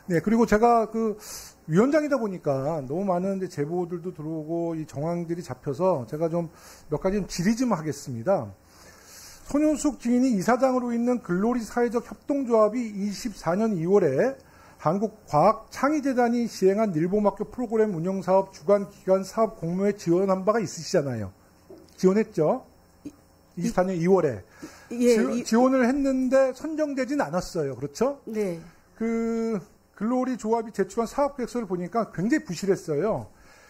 네, 그리고 제가 그 위원장이다 보니까 너무 많은 이제 제보들도 들어오고 이 정황들이 잡혀서 제가 좀 몇 가지 좀 질의 좀 하겠습니다. 손효숙 증인이 이사장으로 있는 글로리 사회적 협동조합이 24년 2월에 한국과학창의재단이 시행한 일본학교 프로그램 운영사업 주관기관 사업 공모에 지원한 바가 있으시잖아요. 지원했죠? 24년 2월에. 예, 지원을 했는데 선정되진 않았어요. 그렇죠? 네. 그 글로리 조합이 제출한 사업계획서를 보니까 굉장히 부실했어요.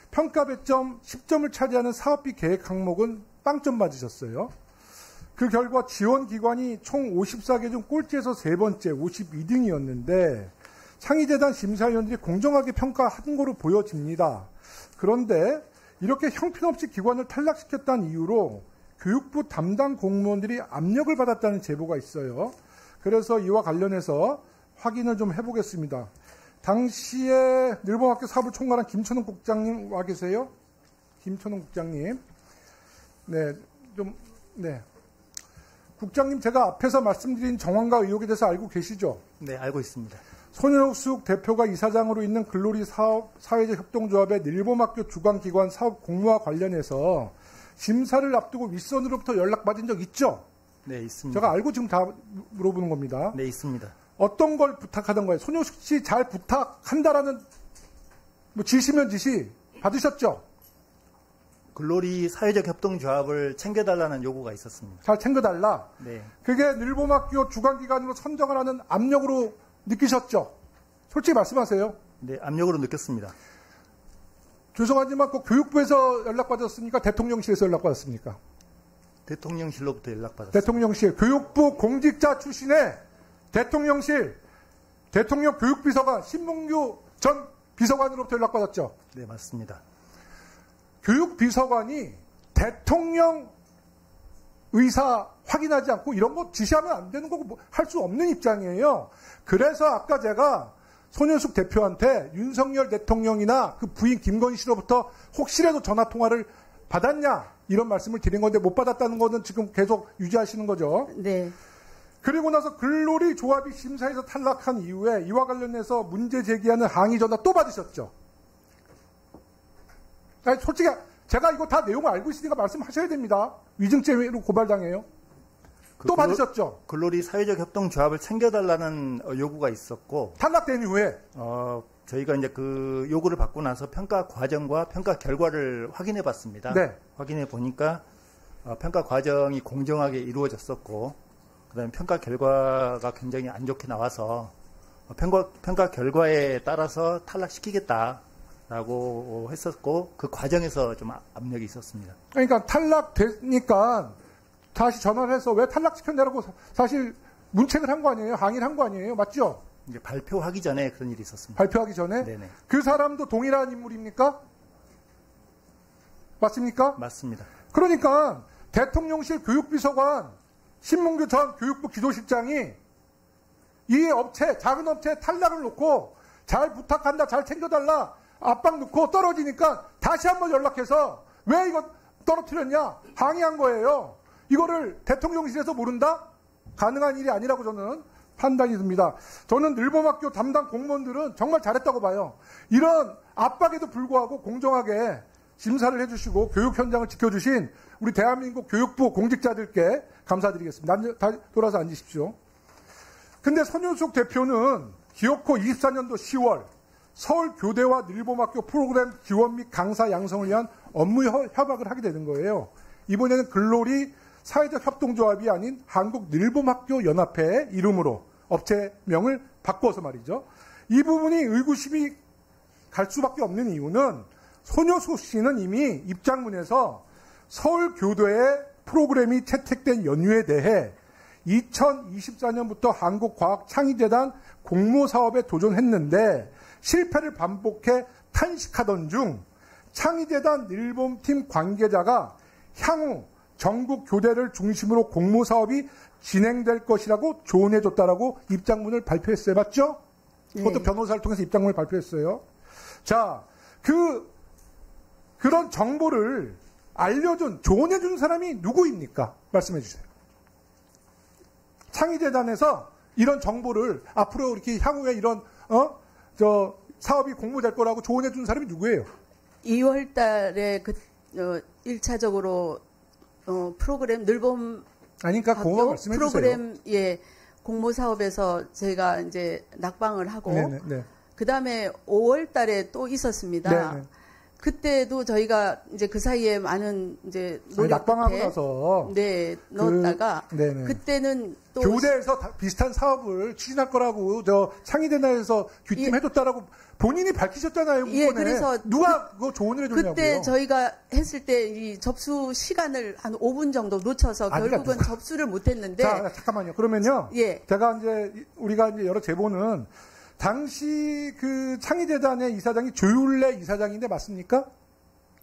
평가 배점 10점을 차지하는 사업비 계획 항목은 빵점 맞으셨어요. 그 결과 지원 기관이 총 54개 중 꼴찌에서 세 번째 52등이었는데 창의재단 심사위원들이 공정하게 평가한 거로 보여집니다. 그런데 이렇게 형편없이 기관을 탈락시켰다는 이유로 교육부 담당 공무원들이 압력을 받았다는 제보가 있어요. 그래서 이와 관련해서 확인을 좀 해보겠습니다. 당시에 일본학교 사업을 총괄한 김천웅 국장님 와 계세요? 김천웅 국장님. 네. 국장님, 제가 앞에서 말씀드린 정황과 의혹에 대해서 알고 계시죠? 네, 알고 있습니다. 손효숙 대표가 이사장으로 있는 글로리 사회적 협동조합의 일본학교 주관기관 사업 공모와 관련해서 심사를 앞두고 윗선으로부터 연락받은 적 있죠? 네, 있습니다. 제가 알고 지금 다 물어보는 겁니다. 네, 있습니다. 어떤 걸 부탁하던 거예요? 손효숙 씨 잘 부탁한다라는 지시면 지시 받으셨죠? 글로리 사회적 협동조합을 챙겨달라는 요구가 있었습니다. 잘 챙겨달라? 네. 그게 일본학교 주관기관으로 선정을 하는 압력으로 느끼셨죠? 솔직히 말씀하세요. 네, 압력으로 느꼈습니다. 죄송하지만 그 교육부에서 연락받았습니까? 대통령실에서 연락받았습니까? 대통령실로부터 연락받았습니다. 대통령실, 교육부 공직자 출신의 대통령실, 대통령 교육비서관, 신문규 전 비서관으로부터 연락받았죠? 네, 맞습니다. 교육비서관이 대통령 의사 확인하지 않고 이런 거 지시하면 안 되는 거고 할 수 없는 입장이에요. 그래서 아까 제가 손효숙 대표한테 윤석열 대통령이나 그 부인 김건희 씨로부터 혹시라도 전화 통화를 받았냐 이런 말씀을 드린 건데 못 받았다는 거는 지금 계속 유지하시는 거죠. 네. 그리고 나서 글로리 조합이 심사에서 탈락한 이후에 이와 관련해서 문제 제기하는 항의 전화 또 받으셨죠. 아니, 솔직히 제가 이거 다 내용을 알고 있으니까 말씀하셔야 됩니다. 위증죄로 고발당해요. 또 받으셨죠? 글로리 사회적 협동조합을 챙겨달라는 요구가 있었고 탈락된 이후에 저희가 이제 그 요구를 받고 나서 평가 과정과 평가 결과를 확인해 봤습니다. 네. 확인해 보니까 평가 과정이 공정하게 이루어졌었고 그다음에 평가 결과가 굉장히 안 좋게 나와서 평가 결과에 따라서 탈락시키겠다라고 했었고 그 과정에서 좀 압력이 있었습니다. 그러니까 탈락되니까 다시 전화를 해서 왜 탈락시켰냐고 사실 문책을 한 거 아니에요? 항의를 한 거 아니에요? 맞죠? 이제 발표하기 전에 그런 일이 있었습니다. 발표하기 전에? 네네. 그 사람도 동일한 인물입니까? 맞습니까? 맞습니다. 그러니까 대통령실 교육비서관 신문규 전 교육부 기조실장이 이 업체, 작은 업체 탈락을 놓고 잘 부탁한다, 잘 챙겨달라 압박 넣고 떨어지니까 다시 한번 연락해서 왜 이거 떨어뜨렸냐 항의한 거예요. 이거를 대통령실에서 모른다? 가능한 일이 아니라고 저는 판단이 듭니다. 저는 일본학교 담당 공무원들은 정말 잘했다고 봐요. 이런 압박에도 불구하고 공정하게 심사를 해주시고 교육 현장을 지켜주신 우리 대한민국 교육부 공직자들께 감사드리겠습니다. 돌아서 앉으십시오. 근데 손효숙 대표는 기어코 24년도 10월 서울교대와 일본학교 프로그램 지원 및 강사 양성을 위한 업무 협약을 하게 되는 거예요. 이번에는 글로리 사회적 협동조합이 아닌 한국일본학교 연합회의 이름으로 업체명을 바꿔서 말이죠. 이 부분이 의구심이 갈 수밖에 없는 이유는 손효숙 씨는 이미 입장문에서 서울교대의 프로그램이 채택된 연유에 대해 2024년부터 한국과학창의재단 공모사업에 도전했는데 실패를 반복해 탄식하던 중 창의재단 일본팀 관계자가 향후 전국 교대를 중심으로 공모사업이 진행될 것이라고 조언해줬다라고 입장문을 발표했어요. 맞죠? 그것도 변호사를 통해서 입장문을 발표했어요. 자, 그런 정보를 알려준, 조언해준 사람이 누구입니까? 말씀해 주세요. 창의재단에서 이런 정보를 앞으로 이렇게 향후에 이런 저 사업이 공모될 거라고 조언해 준 사람이 누구예요? 2월 달에 1차적으로 프로그램 늘봄 아니, 그러니까 공허 말씀해 주세요. 프로그램 공모 사업에서 제가 이제 낙방을 하고 네네. 그다음에 5월 달에 또 있었습니다. 네네. 그때도 저희가 이제 그 사이에 많은 이제 노력 낙방하고 끝에 나서 넣었다가 네네. 그때는 또 교대에서 비슷한 사업을 추진할 거라고 저 창의대나에서 귀띔해줬다라고 본인이 밝히셨잖아요. 예, 문건에. 그래서 누가 그거 조언을 해줬냐고요. 그때 저희가 했을 때 이 접수 시간을 한 5분 정도 놓쳐서 그러니까 결국은 접수를 못했는데. 자, 잠깐만요. 그러면요. 예. 제가 이제 우리가 이제 여러 제보는 당시 그 창의재단의 이사장이 조율래 이사장인데 맞습니까?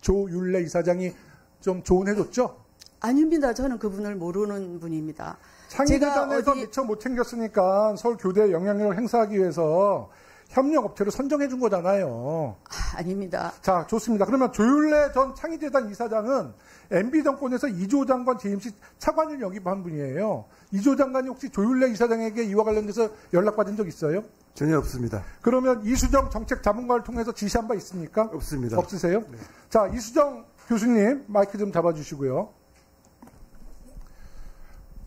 조율래 이사장이 좀 조언해줬죠? 아닙니다. 저는 그분을 모르는 분입니다. 창의재단에서 미처 못 챙겼으니까 서울교대에 영향력을 행사하기 위해서 협력업체를 선정해 준 거잖아요. 아닙니다. 자, 좋습니다. 그러면 조율래 전 창의재단 이사장은 MB정권에서 이조 장관 재임 시 차관을 영입한 분이에요. 이조 장관이 혹시 조율래 이사장에게 이와 관련돼서 연락받은 적 있어요? 전혀 없습니다. 그러면 이수정 정책자문관을 통해서 지시한 바 있습니까? 없습니다. 없으세요? 네. 자, 이수정 교수님 마이크 좀 잡아주시고요.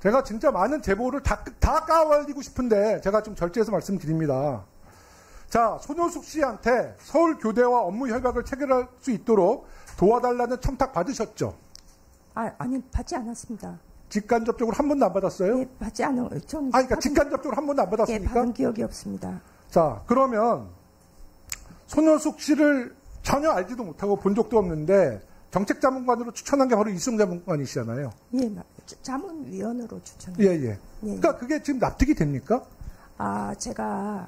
제가 진짜 많은 제보를 다 까발리고 싶은데 제가 좀 절제해서 말씀드립니다. 자, 손효숙 씨한테 서울교대와 업무 협약을 체결할 수 있도록 도와달라는 청탁 받으셨죠? 아니, 받지 않았습니다. 직간접적으로 한 번도 안 받았어요? 예, 받지 않은, 전. 그러니까 직간접적으로 한 번도 안 예, 받았습니까? 받은 기억이 없습니다. 자, 그러면 손효숙 씨를 전혀 알지도 못하고 본 적도 없는데 정책자문관으로 추천한 게 바로 이수정 자문관이시잖아요. 예, 자문위원으로 추천. 예, 예. 그러니까 그게 지금 납득이 됩니까? 제가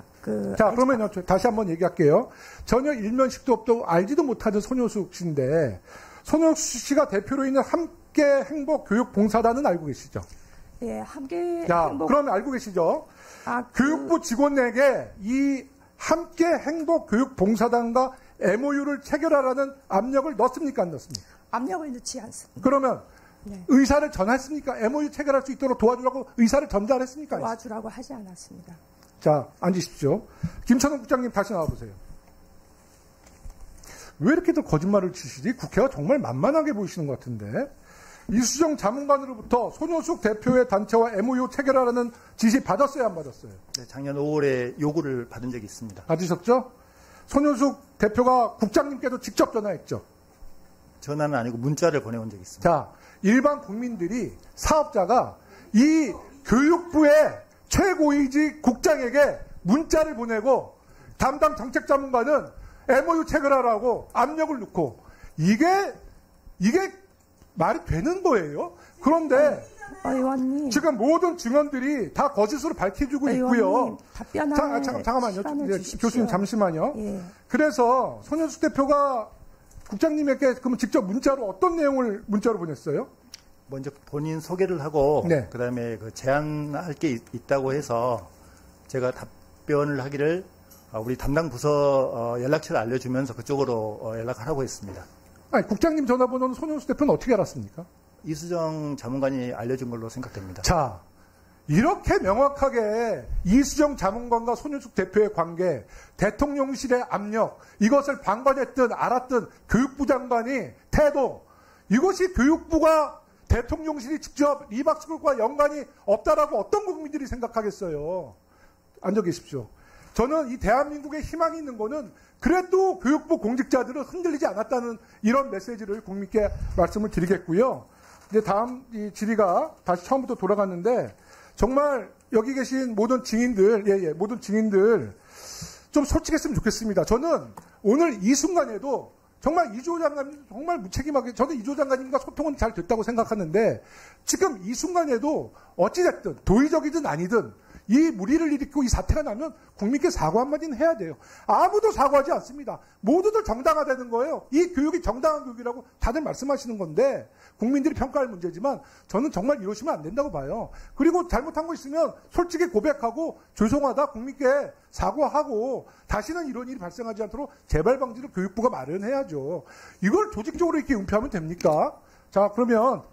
자, 그러면요. 다시 한번 얘기할게요. 전혀 일면식도 없고 알지도 못하는 손효숙 씨인데 손효숙 씨가 대표로 있는 함께 행복 교육 봉사단은 알고 계시죠? 예, 함께 자, 행복. 그러면 알고 계시죠? 교육부 직원에게 이 함께 행복 교육 봉사단과 MOU를 체결하라는 압력을 넣습니까? 안 넣습니까? 압력을 넣지 않습니다. 그러면 네. 의사를 전했습니까? MOU 체결할 수 있도록 도와주라고 의사를 전달했습니까? 도와주라고 하지 않았습니다. 자, 앉으십시오. 김천웅 국장님 다시 나와보세요. 왜 이렇게들 거짓말을 치시지? 국회가 정말 만만하게 보이시는 것 같은데. 이수정 자문관으로부터 손효숙 대표의 단체와 MOU 체결하라는 지시 받았어요, 안 받았어요? 네, 작년 5월에 요구를 받은 적이 있습니다. 받으셨죠? 손효숙 대표가 국장님께도 직접 전화했죠? 전화는 아니고 문자를 보내온 적이 있습니다. 자, 일반 국민들이 사업자가 이 교육부의 최고위직 국장에게 문자를 보내고 담당 정책자문관은 MOU 체결하라고 압력을 넣고 이게 말이 되는 거예요? 그런데 의원님, 지금 모든 증언들이 다 거짓으로 밝혀주고 있고요. 답변할 잠깐만요. 시간을 교수님 잠시만요. 예. 그래서 손현숙 대표가 국장님에게 그러면 직접 문자로 어떤 내용을 문자로 보냈어요? 먼저 본인 소개를 하고 네. 그다음에 제안할 게 있다고 해서 제가 답변을 하기를 우리 담당 부서 연락처를 알려주면서 그쪽으로 연락하라고 했습니다. 아니, 국장님 전화번호는 손현숙 대표는 어떻게 알았습니까? 이수정 자문관이 알려준 걸로 생각됩니다. 자, 이렇게 명확하게 이수정 자문관과 손윤숙 대표의 관계, 대통령실의 압력, 이것을 방관했든 알았든 교육부 장관이 태도, 이것이 교육부가 대통령실이 직접 리박스쿨과 연관이 없다라고 어떤 국민들이 생각하겠어요. 앉아 계십시오. 저는 이 대한민국에 희망이 있는 거는 그래도 교육부 공직자들은 흔들리지 않았다는 이런 메시지를 국민께 말씀을 드리겠고요. 이제 다음 이 질의가 다시 처음부터 돌아갔는데 정말 여기 계신 모든 증인들, 모든 증인들 좀 솔직했으면 좋겠습니다. 저는 오늘 이 순간에도 정말 이조 장관님 정말 무책임하게 저는 이조 장관님과 소통은 잘 됐다고 생각하는데 지금 이 순간에도 어찌됐든 도의적이든 아니든 이 무리를 일으키고 이 사태가 나면 국민께 사과 한마디는 해야 돼요. 아무도 사과하지 않습니다. 모두들 정당화되는 거예요. 이 교육이 정당한 교육이라고 다들 말씀하시는 건데 국민들이 평가할 문제지만 저는 정말 이러시면 안 된다고 봐요. 그리고 잘못한 거 있으면 솔직히 고백하고 죄송하다 국민께 사과하고 다시는 이런 일이 발생하지 않도록 재발 방지를 교육부가 마련해야죠. 이걸 조직적으로 이렇게 은폐하면 됩니까? 자, 그러면